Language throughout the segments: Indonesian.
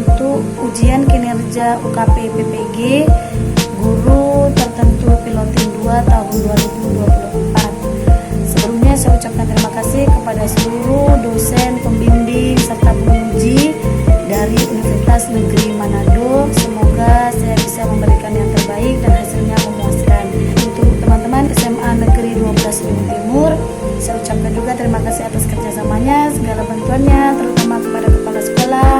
untuk ujian kinerja UKP PPG guru tertentu piloting 2 tahun 2024. Sebelumnya saya ucapkan terima kasih kepada seluruh dosen, pembimbing, serta penguji dari Universitas Negeri Manado. Semoga saya bisa memberikan yang terbaik dan hasilnya memuaskan. Untuk teman-teman SMA Negeri 12 Luhut Timur, saya ucapkan juga terima kasih atas kerjasamanya, segala bantuannya, terutama kepada kepala sekolah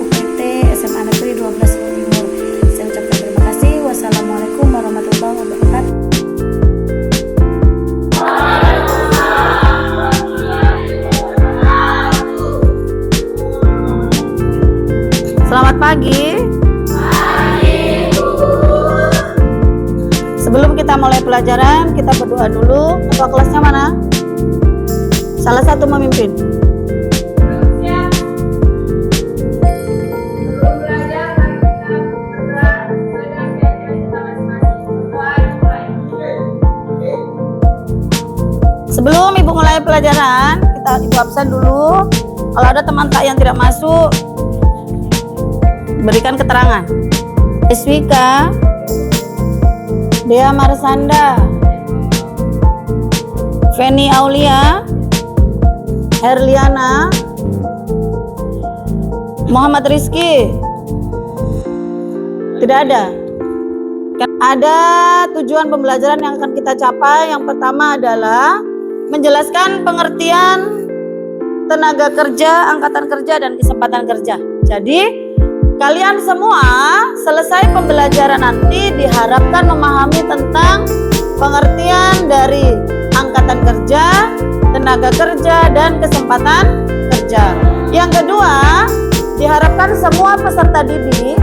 UPT SMA Negeri 12 Luhut Timur. Saya ucapkan terima kasih. Wassalamualaikum warahmatullahi wabarakatuh. Selamat pagi. Sebelum kita mulai pelajaran, kita berdoa dulu. Ketua kelasnya mana? Salah satu memimpin. Sebelum Ibu mulai pelajaran, Ibu absen dulu. Kalau ada teman tak yang tidak masuk, berikan keterangan. Iswika, Dea Marsanda, Feni Aulia, Herliana, Muhammad Rizky. Tidak ada. Ada tujuan pembelajaran yang akan kita capai. Yang pertama adalah menjelaskan pengertian tenaga kerja, angkatan kerja, dan kesempatan kerja. Jadi kalian semua selesai pembelajaran nanti diharapkan memahami tentang pengertian dari angkatan kerja, tenaga kerja, dan kesempatan kerja. Yang kedua, diharapkan semua peserta didik,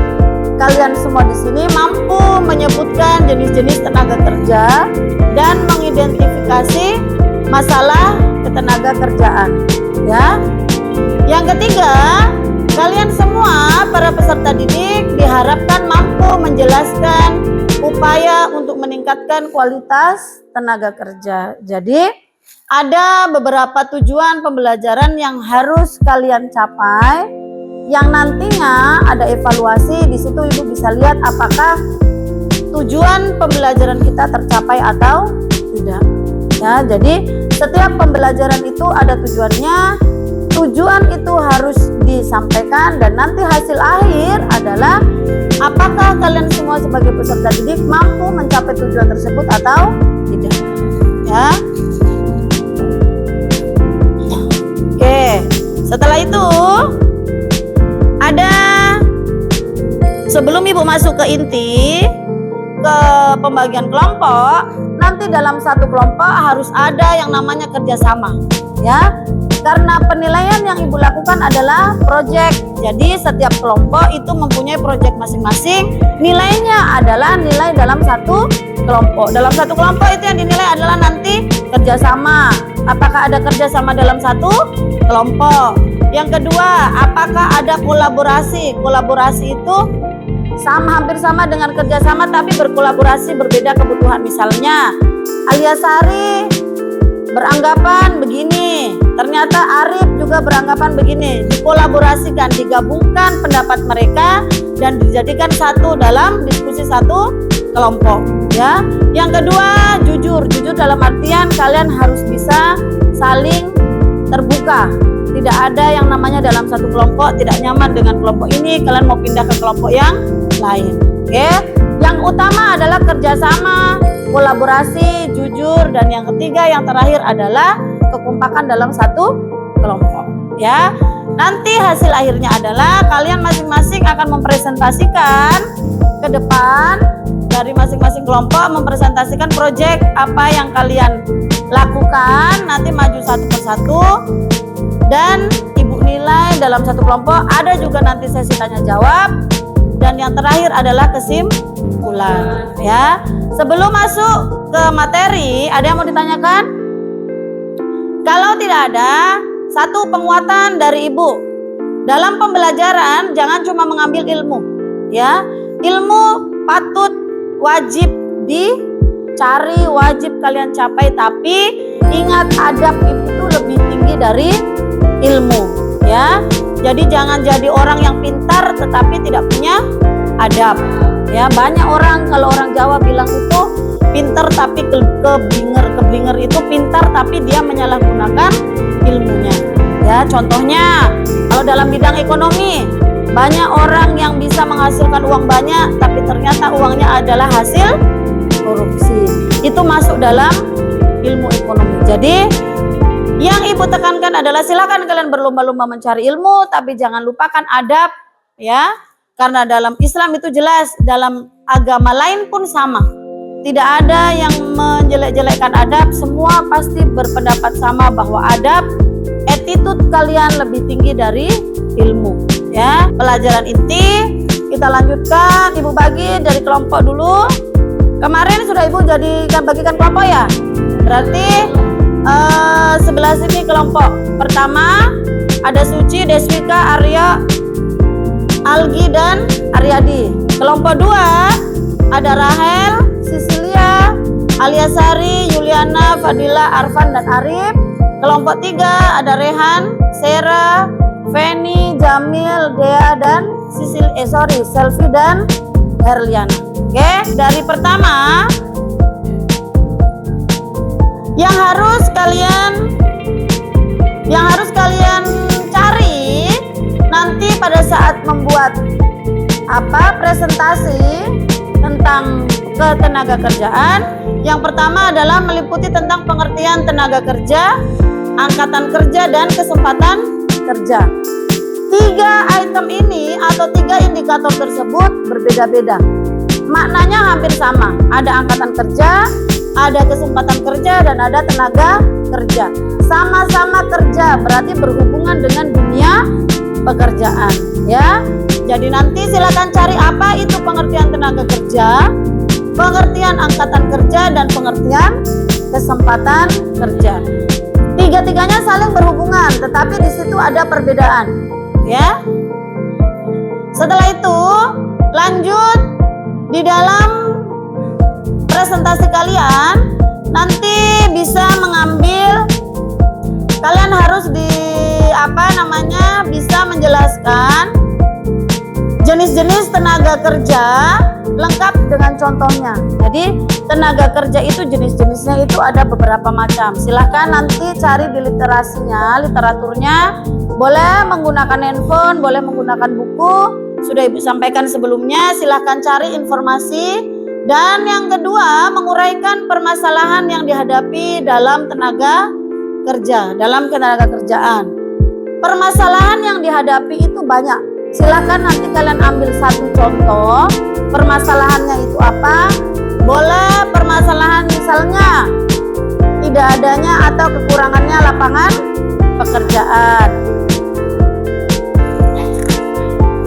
kalian semua di sini mampu menyebutkan jenis-jenis tenaga kerja dan mengidentifikasi masalah ketenaga kerjaan. Ya. Yang ketiga, kalian semua para peserta didik diharapkan mampu menjelaskan upaya untuk meningkatkan kualitas tenaga kerja. Jadi ada beberapa tujuan pembelajaran yang harus kalian capai, yang nantinya ada evaluasi. Di situ Ibu bisa lihat apakah tujuan pembelajaran kita tercapai atau tidak. Ya, jadi setiap pembelajaran itu ada tujuannya. Tujuan itu harus disampaikan dan nanti hasil akhir adalah apakah kalian semua sebagai peserta didik mampu mencapai tujuan tersebut atau tidak. Ya. Oke, setelah itu ada, sebelum Ibu masuk ke inti, ke pembagian kelompok, nanti dalam satu kelompok harus ada yang namanya kerjasama. Ya. Karena penilaian yang Ibu lakukan adalah proyek. Jadi setiap kelompok itu mempunyai proyek masing-masing. Nilainya adalah nilai dalam satu kelompok. Dalam satu kelompok itu yang dinilai adalah nanti kerjasama. Apakah ada kerjasama dalam satu kelompok? Yang kedua, apakah ada kolaborasi? Kolaborasi itu hampir sama dengan kerjasama tapi berkolaborasi, berbeda kebutuhan. Misalnya Aliasari beranggapan begini, ternyata Arif juga beranggapan begini, dikolaborasikan, digabungkan pendapat mereka dan dijadikan satu dalam diskusi satu kelompok. Ya. Yang kedua, jujur dalam artian kalian harus bisa saling terbuka. Tidak ada yang namanya dalam satu kelompok tidak nyaman dengan kelompok ini, kalian mau pindah ke kelompok yang lain. Oke. Yang utama adalah kerjasama, kolaborasi, jujur, dan yang ketiga, yang terakhir adalah kekompakan dalam satu kelompok. Ya, nanti hasil akhirnya adalah kalian masing-masing akan mempresentasikan ke depan dari masing-masing kelompok, mempresentasikan proyek apa yang kalian lakukan. Nanti maju satu persatu dan Ibu nilai dalam satu kelompok. Ada juga nanti sesi tanya jawab. Dan yang terakhir adalah kesimpulan. Ya, sebelum masuk ke materi, ada yang mau ditanyakan? Kalau tidak ada, satu penguatan dari Ibu. Dalam pembelajaran jangan cuma mengambil ilmu, ya. Ilmu patut wajib dicari, wajib kalian capai, tapi ingat adab itu lebih tinggi dari ilmu, ya. Jadi jangan jadi orang yang pintar tetapi tidak punya adab. Ya, banyak orang, kalau orang Jawa bilang itu pintar tapi keblinger itu pintar tapi dia menyalahgunakan ilmunya. Ya, contohnya kalau dalam bidang ekonomi, banyak orang yang bisa menghasilkan uang banyak tapi ternyata uangnya adalah hasil korupsi. Itu masuk dalam ilmu ekonomi. Jadi yang ibu tekankan adalah silakan kalian berlomba-lomba mencari ilmu, tapi jangan lupakan adab, ya. Karena dalam Islam itu jelas, dalam agama lain pun sama. Tidak ada yang menjelek-jelekkan adab, semua pasti berpendapat sama bahwa adab, attitude kalian lebih tinggi dari ilmu. Ya, pelajaran inti kita lanjutkan. Ibu bagi dari kelompok dulu. Kemarin sudah ibu bagikan kelompok ya. Berarti sebelah sini kelompok pertama ada Suci, Deswika, Arya, Algi dan Aryadi. Kelompok 2 ada Rahel, Sisilia, Aliasari, Yuliana, Fadila, Arfan dan Arif. Kelompok 3 ada Rehan, Sera, Feni, Jamil, Dea dan Selvi dan Herliana. Oke, dari pertama yang harus kalian cari nanti pada saat membuat presentasi tentang ketenaga kerjaan. Yang pertama adalah meliputi tentang pengertian tenaga kerja, angkatan kerja dan kesempatan kerja. 3 item ini atau 3 indikator tersebut berbeda-beda. Maknanya hampir sama. Ada angkatan kerja, ada kesempatan kerja dan ada tenaga kerja. Sama-sama kerja, berarti berhubungan dengan dunia pekerjaan, ya. Jadi nanti silakan cari apa itu pengertian tenaga kerja, pengertian angkatan kerja dan pengertian kesempatan kerja. 3-tiganya saling berhubungan, tetapi di situ ada perbedaan, ya. Setelah itu lanjut di dalam presentasi kalian nanti bisa mengambil, kalian harus bisa menjelaskan jenis-jenis tenaga kerja lengkap dengan contohnya. Jadi tenaga kerja itu jenis-jenisnya itu ada beberapa macam. Silahkan nanti cari di literaturnya. Boleh menggunakan handphone, boleh menggunakan buku. Sudah ibu sampaikan sebelumnya. Silahkan cari informasi. Dan yang kedua, menguraikan permasalahan yang dihadapi dalam tenaga kerja, dalam ketenaga kerjaan. Permasalahan yang dihadapi itu banyak. Silakan nanti kalian ambil satu contoh. Permasalahannya itu apa? Boleh permasalahan misalnya tidak adanya atau kekurangannya lapangan pekerjaan.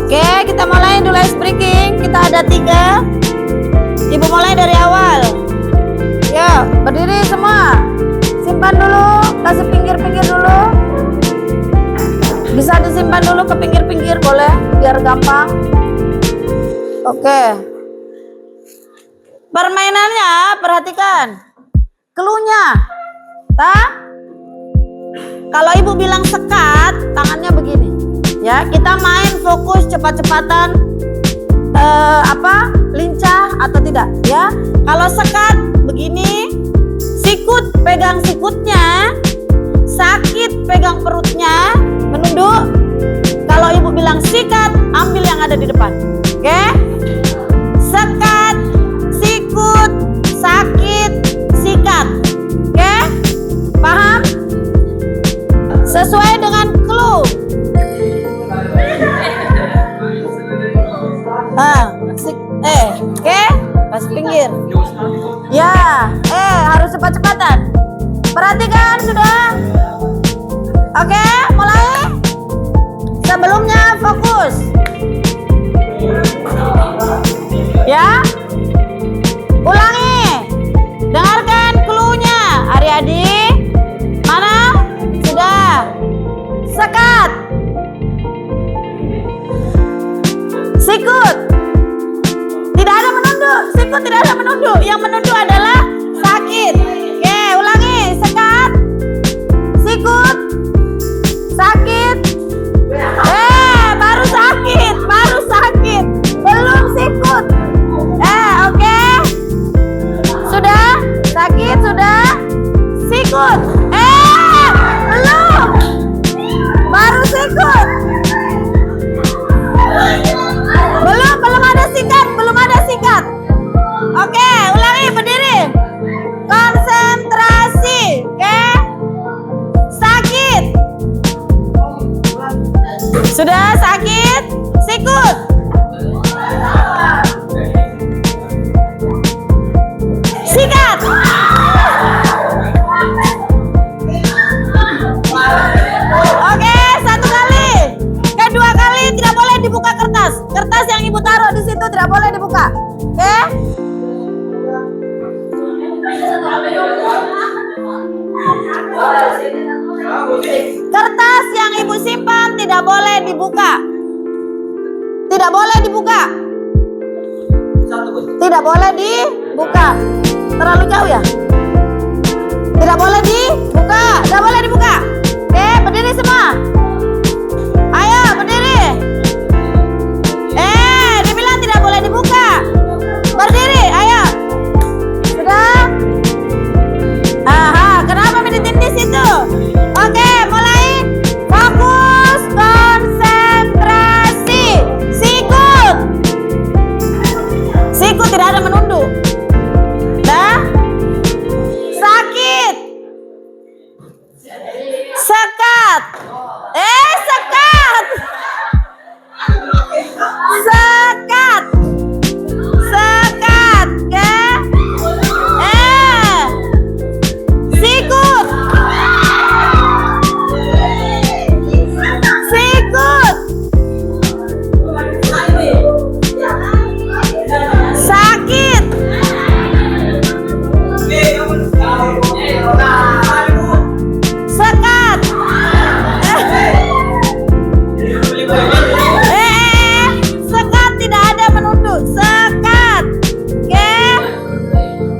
Oke, kita mulai dulu ice breaking. Kita ada 3. Ibu mulai dari awal. Ya, berdiri semua. Simpan dulu, kasih pinggir-pinggir dulu. Bisa disimpan dulu ke pinggir-pinggir boleh, biar gampang. Oke. Permainannya perhatikan. Cluenya. Kalau ibu bilang sekat, tangannya begini. Ya, kita main fokus cepat-cepatan. Lincah atau tidak, ya. Kalau sekat begini, sikut pegang sikutnya, sakit pegang perutnya, menunduk. Kalau ibu bilang sikat, ambil yang ada di depan. Oke? Sekat, sikut, sakit, sikat. Oke? Paham? Sesuai dengan clue. Oke? Pas pinggir. Ya, harus cepat-cepatan. Perhatikan sudah. Oke, mulai. Sebelumnya fokus. Ya. Ulangi. Dengarkan cluenya. Aryadi. Mana? Sudah. Sekat. Sikut. Tidak ada menunduk. Sikut tidak ada menunduk. Yang menunduk adalah sakit. Oke, ulangi. Sekat. Sikut. Sakit. tidak boleh dibuka. Oke? Kertas yang ibu simpan tidak boleh dibuka. Tidak boleh dibuka. Tidak boleh dibuka. Terlalu jauh ya? Tidak boleh dibuka. Tidak boleh dibuka. Oke, berdiri semua. Ayo berdiri. Dibilang tidak boleh dibuka. Berdiri, ayo. Sudah? Aha, kenapa ditindis itu? Oke, mulai. Fokus, konsentrasi. Sikut. Sikut, tidak ada menunduk. Dah? Sakit. Sekat. Sekat. Sekat. Sekat. Sikut. Sikut. Sakit. Sekat. Sekat, tidak ada menunduk. Sekat. Oke.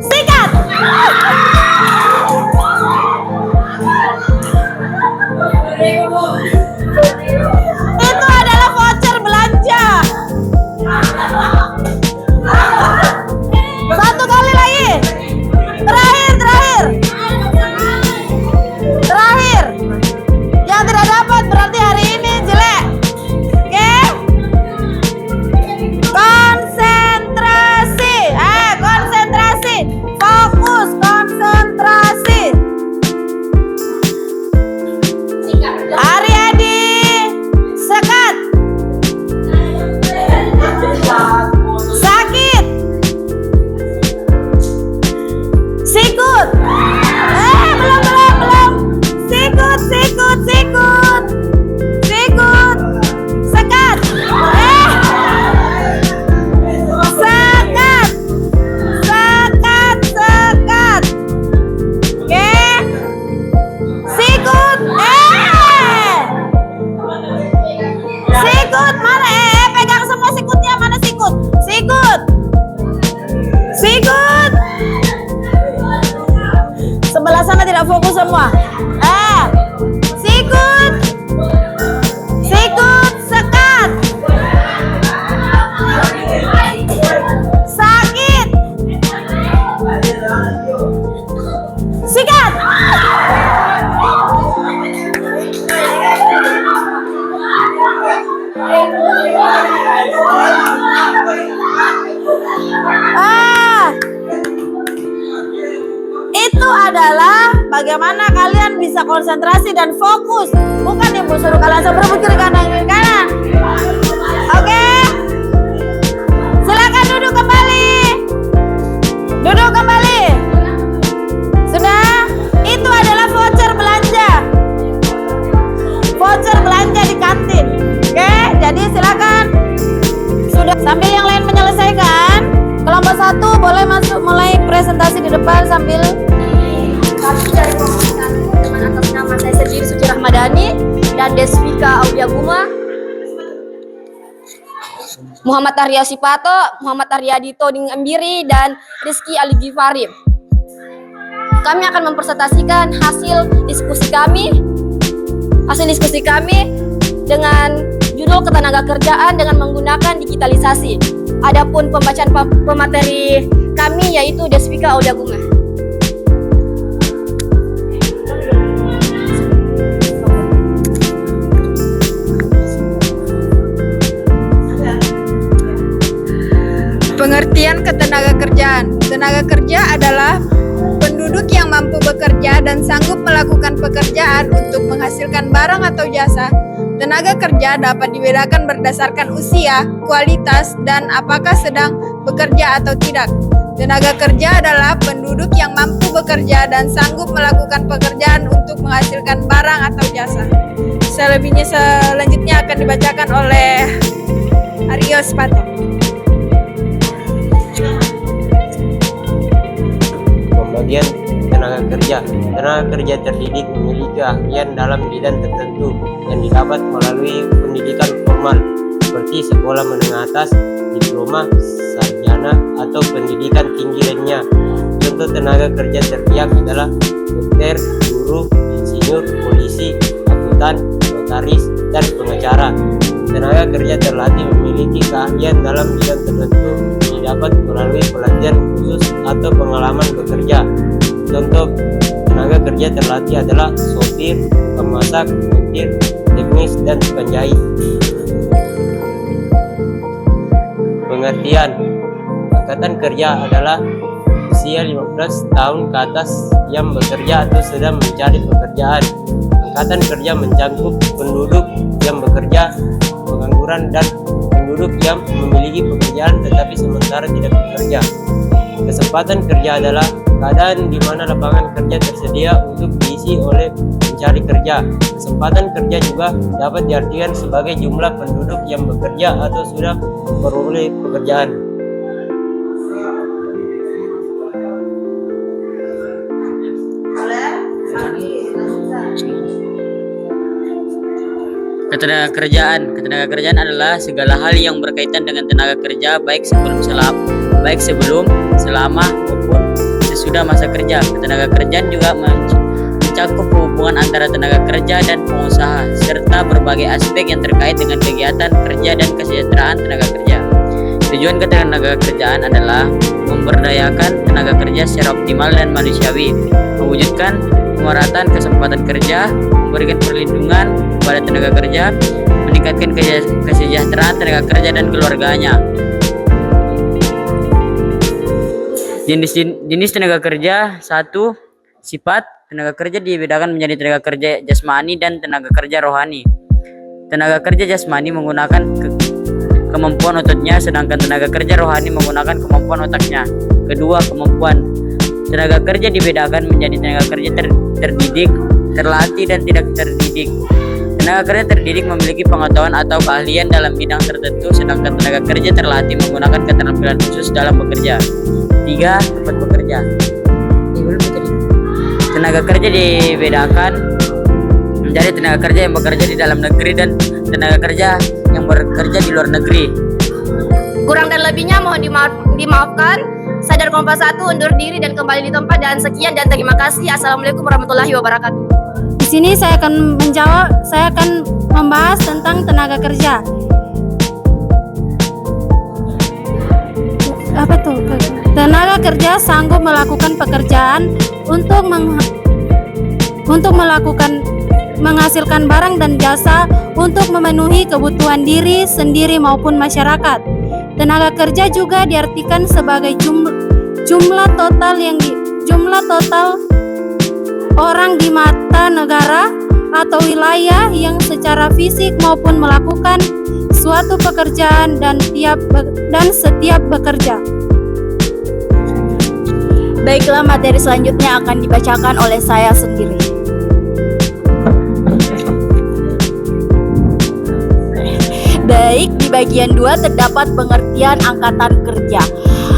Sikat. Itu adalah voucher belanja. Satu kali lagi. Terakhir. Yang tidak dapat berarti hari ini jelek. Oke? Konsentrasi. Konsentrasi. Fokus, konsentrasi. Aryadi, sekat. Sakit. Sikut. Belum. Sikut. Sekat. Sekat. Oke. Sikut. Sikut mana? Pegang semua sikutnya, mana sikut? Sikut. Sebelah sana tidak fokus semua. Sikut. Sekat. Sakit. Sikat. Itu adalah bagaimana kalian bisa konsentrasi dan fokus. Bukan ibu suruh kalian berebut kiri kanan. Oke? Silakan duduk kembali. Sudah? Itu adalah voucher belanja. Voucher belanja di kantin. Oke? Jadi silakan. Sudah, sambil yang lain menyelesaikan, kelompok 1 boleh masuk mulai presentasi di depan sambil. Kami dari kelompok 1 dengan atas nama saya sendiri Suci Rahmadani dan Desvika Audiaguma, Muhammad Arya Sipato, Muhammad Aryadito Ding Embiri, dan Rizky Ali Gifari. Kami akan mempresentasikan hasil diskusi kami dengan judul ketenagakerjaan dengan menggunakan digitalisasi. Adapun pembacaan pemateri kami yaitu Desvika Audiaguma. Pengertian ketenagakerjaan. Tenaga kerja adalah penduduk yang mampu bekerja dan sanggup melakukan pekerjaan untuk menghasilkan barang atau jasa. Tenaga kerja dapat dibedakan berdasarkan usia, kualitas, dan apakah sedang bekerja atau tidak. Tenaga kerja adalah penduduk yang mampu bekerja dan sanggup melakukan pekerjaan untuk menghasilkan barang atau jasa. Selanjutnya akan dibacakan oleh Aryo Spato. pembagian tenaga kerja. Tenaga kerja terdidik memiliki keahlian dalam bidang tertentu yang didapat melalui pendidikan formal seperti sekolah menengah atas, diploma, sarjana, atau pendidikan tinggi lainnya. Contoh tenaga kerja terdidik adalah dokter, guru, insinyur, polisi, akuntan, notaris, dan pengacara. Tenaga kerja terlatih memiliki keahlian dalam bidang tertentu yang didapat melalui pelatihan khusus atau pengalaman bekerja. Contoh tenaga kerja terlatih adalah sopir, pemasak, montir, teknis, dan tukang jahit. Pengertian: angkatan kerja adalah usia 15 tahun ke atas yang bekerja atau sedang mencari pekerjaan. Angkatan kerja mencakup penduduk yang bekerja, pengangguran, dan penduduk yang memiliki pekerjaan tetapi sementara tidak bekerja. Kesempatan kerja adalah keadaan di mana lapangan kerja tersedia untuk diisi oleh pencari kerja. Kesempatan kerja juga dapat diartikan sebagai jumlah penduduk yang bekerja atau sudah memperoleh pekerjaan. Ketenagakerjaan adalah segala hal yang berkaitan dengan tenaga kerja baik sebelum, selama maupun sesudah masa kerja. Ketenagakerjaan juga mencakup hubungan antara tenaga kerja dan pengusaha serta berbagai aspek yang terkait dengan kegiatan kerja dan kesejahteraan tenaga kerja. Tujuan ketenagakerjaan adalah memberdayakan tenaga kerja secara optimal dan manusiawi, mewujudkan pemerataan kesempatan kerja, memberikan perlindungan kepada tenaga kerja, meningkatkan kesejahteraan tenaga kerja dan keluarganya. Jenis tenaga kerja: 1. Sifat: tenaga kerja dibedakan menjadi tenaga kerja jasmani dan tenaga kerja rohani. Tenaga kerja jasmani menggunakan kemampuan ototnya, sedangkan tenaga kerja rohani menggunakan kemampuan otaknya. Kedua, kemampuan. Tenaga kerja dibedakan menjadi tenaga kerja terdidik, terlatih, dan tidak terdidik. Tenaga kerja terdidik memiliki pengetahuan atau keahlian dalam bidang tertentu, sedangkan tenaga kerja terlatih menggunakan keterampilan khusus dalam bekerja. 3. Tempat bekerja. Tenaga kerja dibedakan menjadi tenaga kerja yang bekerja di dalam negeri dan tenaga kerja yang bekerja di luar negeri. Kurang dan lebihnya mohon dimaafkan. Saya dari Kompas 1 undur diri dan kembali di tempat, dan sekian dan terima kasih. Assalamualaikum warahmatullahi wabarakatuh. Di sini saya akan membahas tentang tenaga kerja. Apa tuh? Tenaga kerja sanggup melakukan pekerjaan untuk menghasilkan barang dan jasa untuk memenuhi kebutuhan diri sendiri maupun masyarakat. Tenaga kerja juga diartikan sebagai jumlah total orang di mata negara atau wilayah yang secara fisik maupun melakukan suatu pekerjaan dan setiap bekerja. Baiklah, materi selanjutnya akan dibacakan oleh saya sendiri. Baik, di bagian 2 terdapat pengertian angkatan kerja.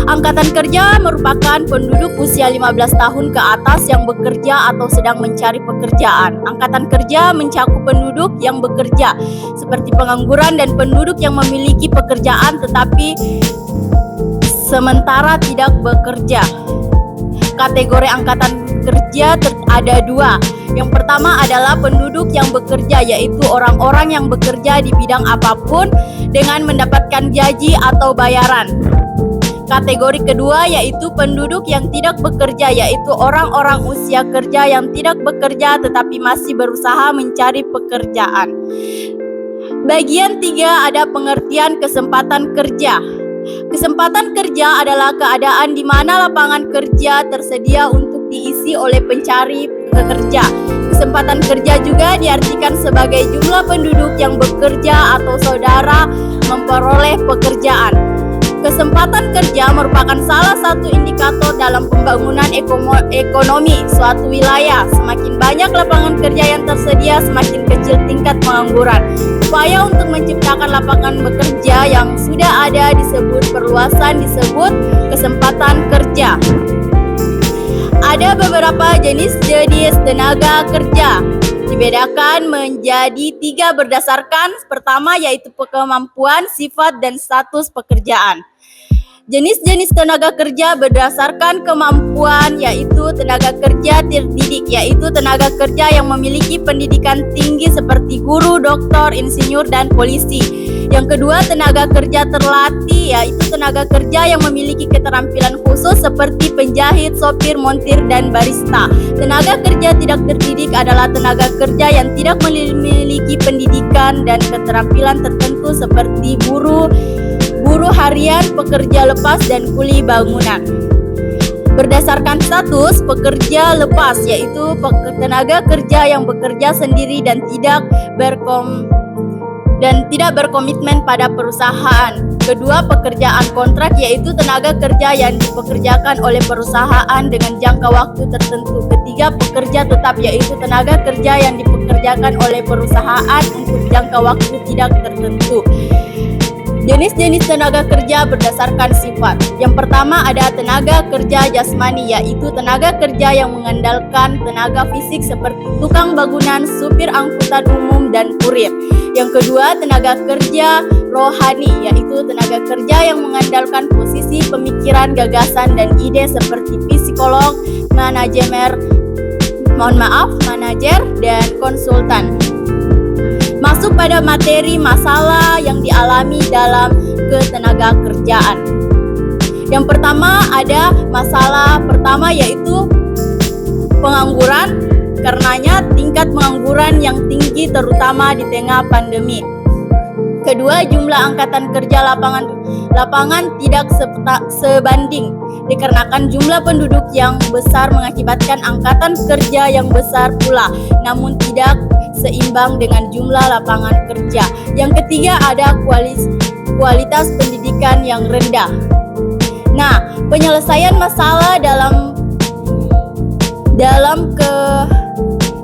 Angkatan kerja merupakan penduduk usia 15 tahun ke atas yang bekerja atau sedang mencari pekerjaan. Angkatan kerja mencakup penduduk yang bekerja seperti pengangguran dan penduduk yang memiliki pekerjaan tetapi sementara tidak bekerja. Kategori angkatan kerja ada 2. Yang pertama adalah penduduk yang bekerja, yaitu orang-orang yang bekerja di bidang apapun dengan mendapatkan gaji atau bayaran. Kategori kedua yaitu penduduk yang tidak bekerja, yaitu orang-orang usia kerja yang tidak bekerja tetapi masih berusaha mencari pekerjaan. Bagian 3 ada pengertian kesempatan kerja. Kesempatan kerja adalah keadaan di mana lapangan kerja tersedia untuk diisi oleh pencari pekerja. Kesempatan kerja juga diartikan sebagai jumlah penduduk yang bekerja atau saudara memperoleh pekerjaan. Kesempatan kerja merupakan salah satu indikator dalam pembangunan ekonomi suatu wilayah. Semakin banyak lapangan kerja yang tersedia, semakin kecil tingkat pengangguran. Upaya untuk menciptakan lapangan bekerja yang sudah ada disebut perluasan, disebut kesempatan kerja. ada beberapa jenis-jenis tenaga kerja. Dibedakan menjadi 3 berdasarkan pertama yaitu kemampuan, sifat, dan status pekerjaan. Jenis-jenis tenaga kerja berdasarkan kemampuan yaitu tenaga kerja terdidik, yaitu tenaga kerja yang memiliki pendidikan tinggi seperti guru, doktor, insinyur, dan polisi. Yang kedua, tenaga kerja terlatih, yaitu tenaga kerja yang memiliki keterampilan khusus seperti penjahit, sopir, montir, dan barista. Tenaga kerja tidak terdidik adalah tenaga kerja yang tidak memiliki pendidikan dan keterampilan tertentu seperti buruh harian, pekerja lepas, dan kuli bangunan. Berdasarkan status pekerja lepas, yaitu tenaga kerja yang bekerja sendiri dan tidak berkomitmen pada perusahaan. Kedua, pekerjaan kontrak, yaitu tenaga kerja yang dipekerjakan oleh perusahaan dengan jangka waktu tertentu. Ketiga, pekerja tetap, yaitu tenaga kerja yang dipekerjakan oleh perusahaan untuk jangka waktu tidak tertentu. Jenis-jenis tenaga kerja berdasarkan sifat. Yang pertama ada tenaga kerja jasmani, yaitu tenaga kerja yang mengandalkan tenaga fisik seperti tukang bangunan, supir angkutan umum, dan kurir. Yang kedua, tenaga kerja rohani, yaitu tenaga kerja yang mengandalkan posisi pemikiran, gagasan, dan ide seperti psikolog, manajer, dan konsultan. Masuk pada materi masalah yang dialami dalam ketenaga kerjaan. Yang pertama ada masalah pertama yaitu pengangguran, karenanya tingkat pengangguran yang tinggi terutama di tengah pandemi. Kedua, jumlah angkatan kerja lapangan tidak sebanding dikarenakan jumlah penduduk yang besar mengakibatkan angkatan kerja yang besar pula, namun tidak seimbang dengan jumlah lapangan kerja. Yang ketiga ada kualitas pendidikan yang rendah. Nah, penyelesaian masalah dalam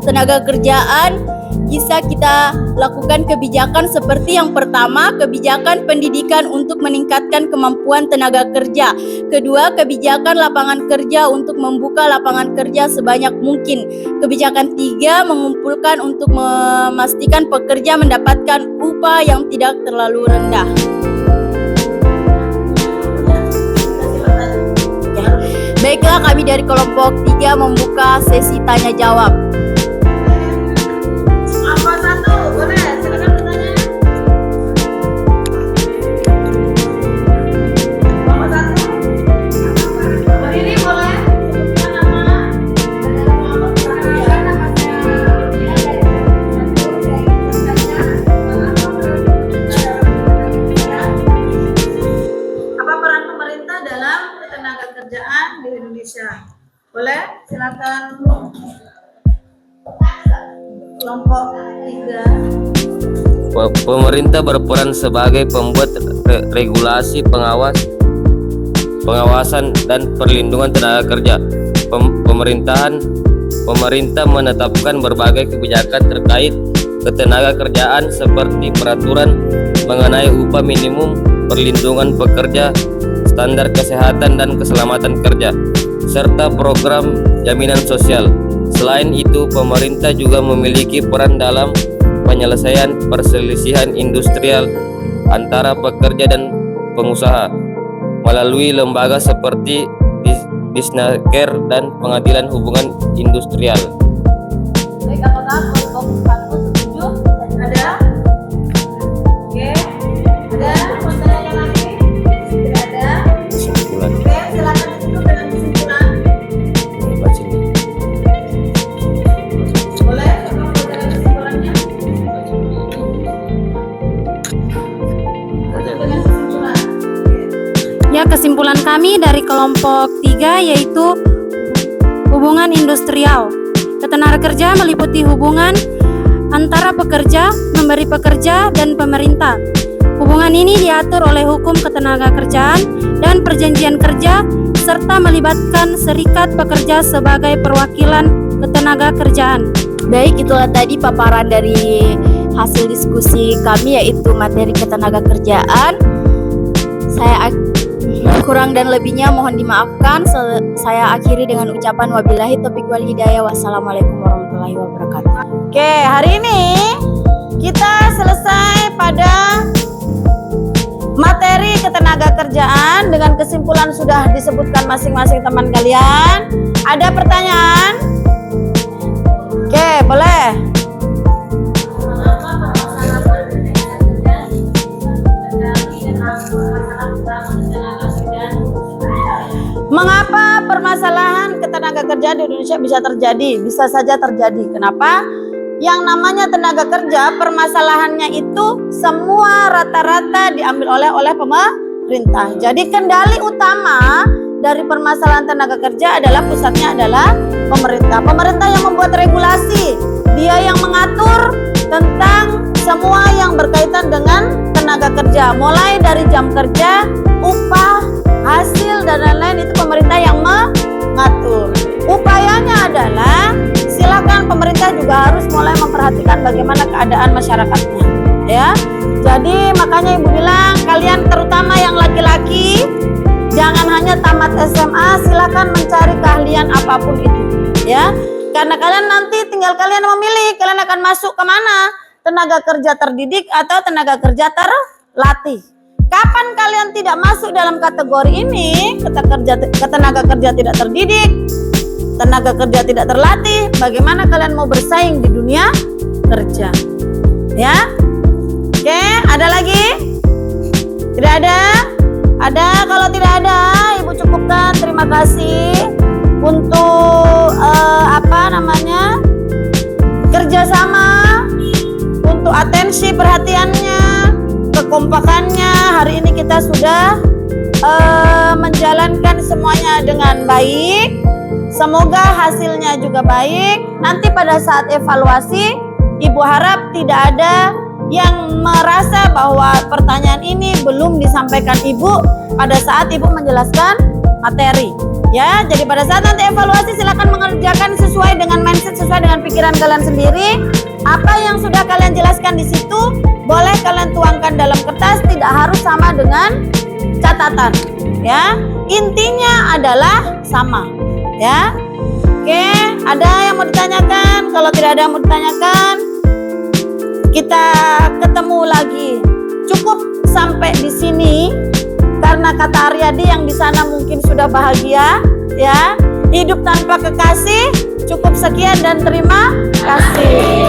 tenaga kerjaan bisa kita lakukan kebijakan seperti yang pertama, kebijakan pendidikan untuk meningkatkan kemampuan tenaga kerja. Kedua, kebijakan lapangan kerja untuk membuka lapangan kerja sebanyak mungkin. Kebijakan 3, mengumpulkan untuk memastikan pekerja mendapatkan upah yang tidak terlalu rendah. Baiklah, kami dari kelompok 3 membuka sesi tanya jawab. Boleh? Silakan kelompok 3. Pemerintah berperan sebagai pembuat regulasi, pengawasan dan perlindungan tenaga kerja. Pemerintah menetapkan berbagai kebijakan terkait ketenaga kerjaan seperti peraturan mengenai upah minimum, perlindungan pekerja, standar kesehatan dan keselamatan kerja, serta program jaminan sosial. Selain itu, pemerintah juga memiliki peran dalam penyelesaian perselisihan industrial antara pekerja dan pengusaha melalui lembaga seperti Disnaker dan Pengadilan Hubungan Industrial. Baik, apakah kelompok 1 setuju? Ada? Oke. Ada pertanyaan lagi? Tidak ada? Kesimpulan. Oke, silakan ditutup dengan kesimpulan. Boleh? Siapa mau dengan kesimpulannya? Dengan kesimpulan. Ya, kesimpulan kami dari kelompok 3 yaitu hubungan industrial. Ketenaga kerja meliputi hubungan antara pekerja, memberi pekerja, dan pemerintah. Hubungan ini diatur oleh hukum ketenaga kerjaan dan perjanjian kerja serta melibatkan serikat pekerja sebagai perwakilan ketenaga kerjaan. Baik, itulah tadi paparan dari hasil diskusi kami yaitu materi ketenaga kerjaan. Saya Kurang dan lebihnya mohon dimaafkan. Saya akhiri dengan ucapan wabillahi taufiq wal hidayah. Wassalamualaikum warahmatullahi wabarakatuh. Oke, hari ini kita selesai pada materi ketenaga kerjaan dengan kesimpulan sudah disebutkan masing-masing teman kalian. Ada pertanyaan? Oke, boleh. Mengapa permasalahan ketenaga kerjaan di Indonesia bisa terjadi? Bisa saja terjadi. Kenapa? Yang namanya tenaga kerja, permasalahannya itu semua rata-rata diambil oleh pemerintah. Jadi kendali utama dari permasalahan tenaga kerja adalah pusatnya adalah pemerintah. Pemerintah yang membuat regulasi, dia yang mengatur tentang semua yang berkaitan dengan tenaga kerja. Mulai dari jam kerja, upah, hasil dan lain-lain, itu pemerintah yang mengatur. Upayanya adalah silakan pemerintah juga harus mulai memperhatikan bagaimana keadaan masyarakatnya, ya. Jadi makanya ibu bilang kalian terutama yang laki-laki jangan hanya tamat SMA, silakan mencari keahlian apapun itu, ya. Karena kalian nanti tinggal kalian memilih kalian akan masuk kemana, tenaga kerja terdidik atau tenaga kerja terlatih. Kapan kalian tidak masuk dalam kategori ini, ketenaga kerja tidak terdidik, tenaga kerja tidak terlatih, bagaimana kalian mau bersaing di dunia kerja? Ya. Oke, ada lagi? Tidak ada? Ada? Kalau tidak ada, Ibu cukupkan. Terima kasih untuk kerjasama, untuk atensi perhatiannya, kekompakannya. Hari ini kita sudah menjalankan semuanya dengan baik. Semoga hasilnya juga baik. Nanti pada saat evaluasi, Ibu harap tidak ada yang merasa bahwa pertanyaan ini belum disampaikan Ibu pada saat Ibu menjelaskan materi. Ya, jadi pada saat nanti evaluasi silakan mengerjakan sesuai dengan mindset, sesuai dengan pikiran kalian sendiri. Apa yang sudah kalian jelaskan di situ boleh kalian tuangkan dalam kertas, tidak harus sama dengan catatan. Ya, intinya adalah sama. Ya, oke. Ada yang mau ditanyakan? Kalau tidak ada yang mau ditanyakan, kita ketemu lagi. Cukup sampai di sini. Karena kata Aryadi yang di sana mungkin sudah bahagia, ya. Hidup tanpa kekasih, cukup sekian dan terima kasih.